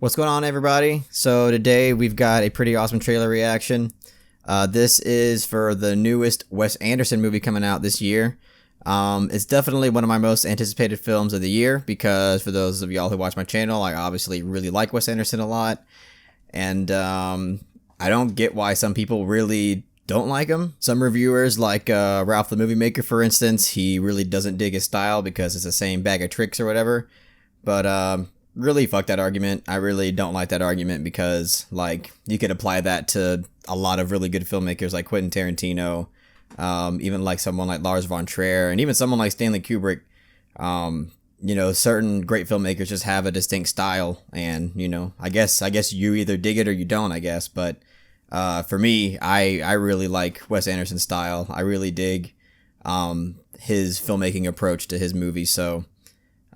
What's going on, everybody? So today we've got a pretty awesome trailer reaction. This is for the newest Wes Anderson movie coming out this year. It's definitely one of my most anticipated films of the year because for those of y'all who watch my channel, I obviously really like Wes Anderson a lot. And I don't get why some people really don't like him. Some reviewers, like Ralph the Movie Maker, for instance, he really doesn't dig his style because it's the same bag of tricks or whatever. But really, fuck that argument. I really don't like that argument because, like, you could apply that to a lot of really good filmmakers like Quentin Tarantino, even like someone like Lars von Trier, and even someone like Stanley Kubrick. You know, certain great filmmakers just have a distinct style, and you know, I guess you either dig it or you don't, I guess. But for me, I really like Wes Anderson's style. I really dig his filmmaking approach to his movies. So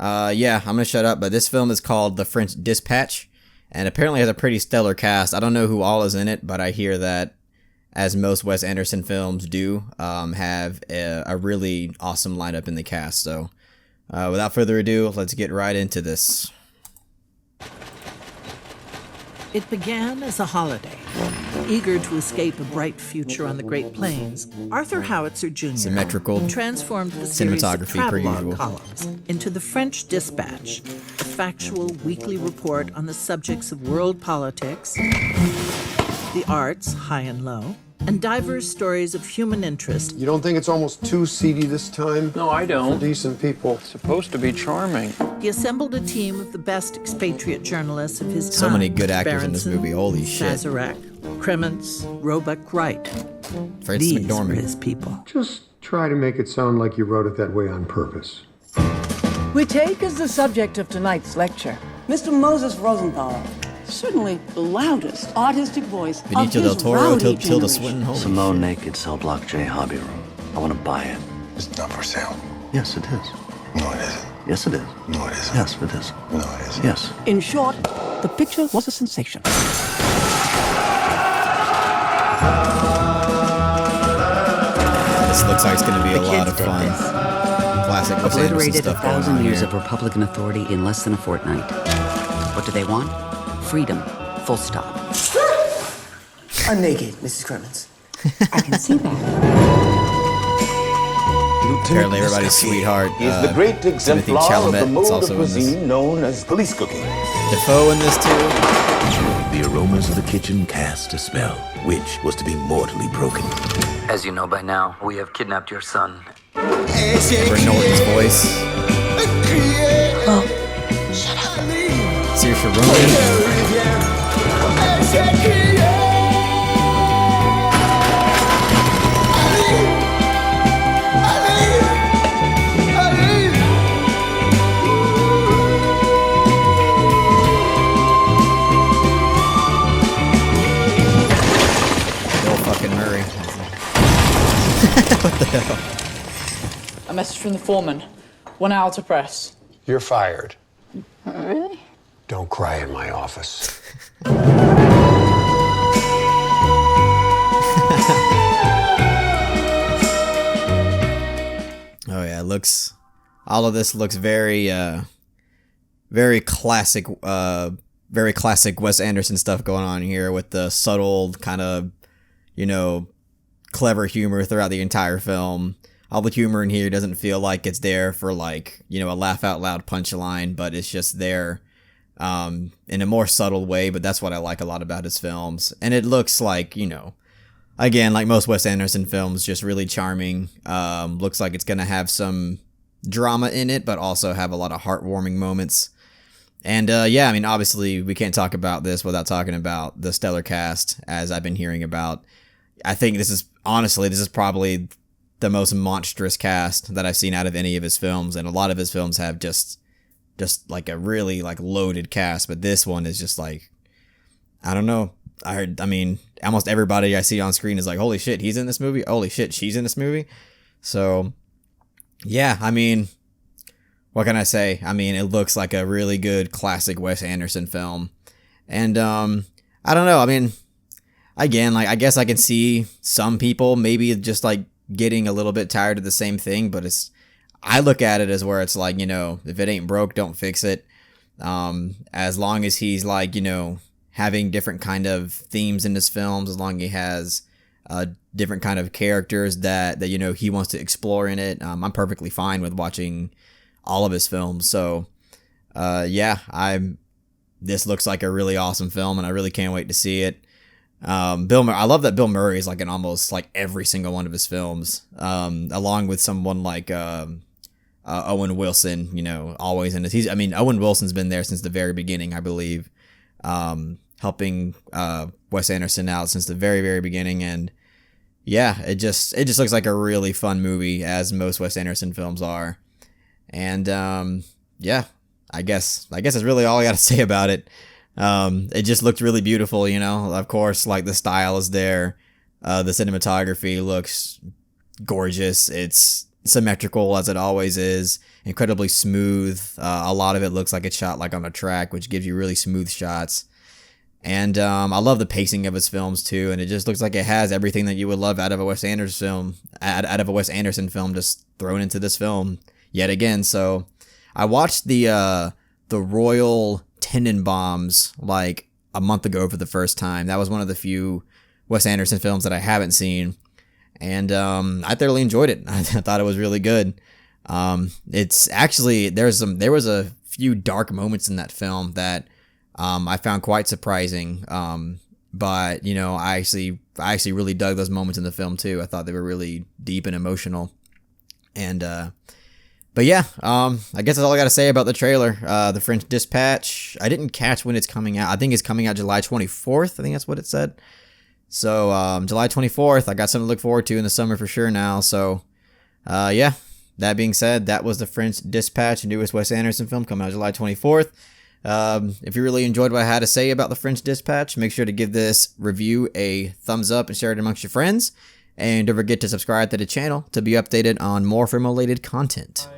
yeah, I'm gonna shut up. But this film is called The French Dispatch, and apparently has a pretty stellar cast. I don't know who all is in it, but I hear that, as most Wes Anderson films do, have a really awesome lineup in the cast. So without further ado, let's get right into this. It began as a holiday. Eager to escape a bright future on the Great Plains, Arthur Howitzer Jr. Symmetrical transformed the series of cinematography per usual travelogue columns into The French Dispatch, a factual weekly report on the subjects of world politics, the arts, high and low, and diverse stories of human interest. You don't think it's almost too seedy this time? No, I don't. For decent people. It's supposed to be charming. He assembled a team of the best expatriate journalists of his time. So many good actors in this Berenson, movie. Holy shit. Sazerac, Kremens, Roebuck Wright. Francis These were McDormand. his people. Just try to make it sound like you wrote it that way on purpose. We take as the subject of tonight's lecture Mr. Moses Rosenthal, certainly the loudest artistic voice Benicio of del his Toro, rowdy Tilda generation. Swinton. Holy Simone Naked Cell Block J Hobby Room. I want to buy it. It's not for sale. Yes, it is. No, it isn't. Yes, it is. No, it isn't. Yes, it is. No, it isn't. Yes. In short, the picture was a sensation. This looks like it's going to be a lot of fun. Classic Wes Anderson Obliterated stuff going 1,000 on years here. of Republican authority in less than a fortnight. What do they want? Freedom. Full stop. I'm naked, Mrs. Kremens. I can see that. Apparently everybody's sweetheart, He's the great Timothy exemplar of the Chalamet. It's mode of also in this. cuisine known as police cooking. Defoe in this too. The aromas of the kitchen cast a spell, which was to be mortally broken. As you know by now, we have kidnapped your son. Edward Norton's voice. Oh, shut up. Saoirse Ronan. Bill fucking Murray. What the hell? A message from the foreman. 1 hour to press. You're fired. Really? Don't cry in my office. Oh yeah, all of this looks very very classic Wes Anderson stuff going on here with the subtle kind of, you know, clever humor throughout the entire film. All the humor in here doesn't feel like it's there for, like, you know, a laugh out loud punchline, but it's just there in a more subtle way. But that's what I like a lot about his films. And it looks like, you know, again, like most Wes Anderson films, just really charming. Looks like it's gonna have some drama in it, but also have a lot of heartwarming moments. And yeah, I mean, obviously we can't talk about this without talking about the stellar cast, as I've been hearing about. I think this is probably the most monstrous cast that I've seen out of any of his films, and a lot of his films have just like a really like loaded cast, but this one is just like, I don't know. I mean, almost everybody I see on screen is like, holy shit, he's in this movie. Holy shit, she's in this movie. So yeah, I mean, what can I say? I mean, it looks like a really good classic Wes Anderson film. And I don't know. I mean, again, like, I guess I can see some people maybe just like getting a little bit tired of the same thing, but I look at it as where it's like, you know, if it ain't broke, don't fix it. As long as he's like, having different kind of themes in his films, as long as he has different kind of characters that he wants to explore in it, I'm perfectly fine with watching all of his films. So this looks like a really awesome film, and I really can't wait to see it. I love that Bill Murray is like in almost like every single one of his films, along with someone like Owen Wilson, always in it. Owen Wilson's been there since the very beginning, I believe, helping Wes Anderson out since the very, very beginning. And yeah, it just looks like a really fun movie, as most Wes Anderson films are. And I guess that's really all I got to say about it. It just looked really beautiful, Of course, like the style is there. The cinematography looks gorgeous. It's symmetrical as it always is. Incredibly smooth. A lot of it looks like it's shot like on a track, which gives you really smooth shots. And I love the pacing of his films too. And it just looks like it has everything that you would love out of a Wes Anderson film. Out of a Wes Anderson film, just thrown into this film yet again. So I watched the Royal Tenenbaums like a month ago for the first time. That was one of the few Wes Anderson films that I haven't seen, and I thoroughly enjoyed it. I thought it was really good. It's actually there was a few dark moments in that film that I found quite surprising. But I actually really dug those moments in the film too. I thought they were really deep and emotional, and but yeah, I guess that's all I got to say about the trailer. The French Dispatch. I didn't catch when it's coming out. I think it's coming out July 24th. I think that's what it said. So July 24th, I got something to look forward to in the summer for sure now. So yeah, that being said, that was the French Dispatch, newest Wes Anderson film, coming out July 24th. If you really enjoyed what I had to say about the French Dispatch, make sure to give this review a thumbs up and share it amongst your friends. And don't forget to subscribe to the channel to be updated on more film-related content.